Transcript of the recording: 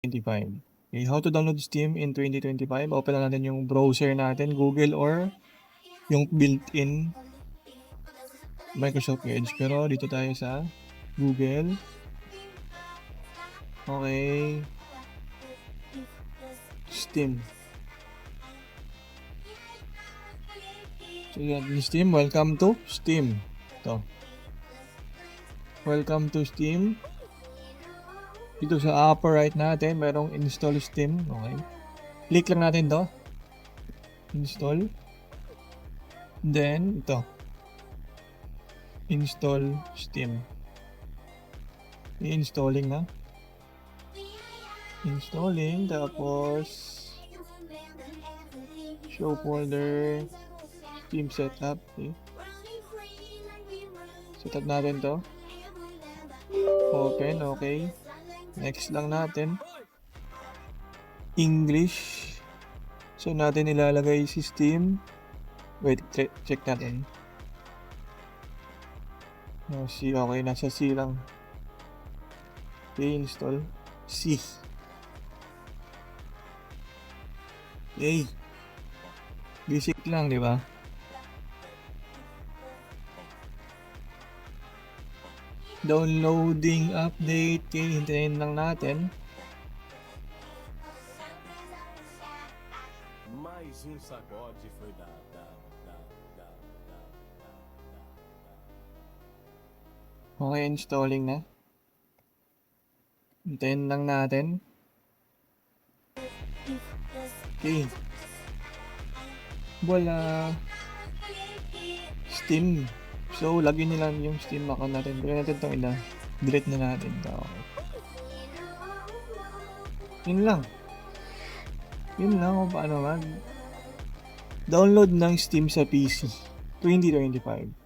2025. Okay, how to download Steam in 2025? Open na natin yung browser natin, Google or yung built-in Microsoft Edge. Pero dito tayo sa Google. Okay. Steam. So yan, Steam. Welcome to Steam. Ito. Welcome to Steam. Dito sa upper right natin, merong install Steam. Okay. Click lang natin to. Install. Then, ito. Install Steam. I-installing na. Installing. Tapos, show folder. Steam setup. Okay. Setup natin to. Open. Okay. Next lang natin. English. So, natin ilalagay si Steam. Wait, check natin. No, C. Okay, nasa C lang. Okay, install. C. Okay. Basic lang, di ba? Downloading update. Okay, hintayin lang natin. Mais sacode foi Okay, installing na. Hintayin lang natin. Okay. Wala. Steam. So, lagyan nila yung Steam account natin. Pero natin itong delete na natin. Okay. Yun lang. Yun lang kung paano mag download ng Steam sa PC 2025.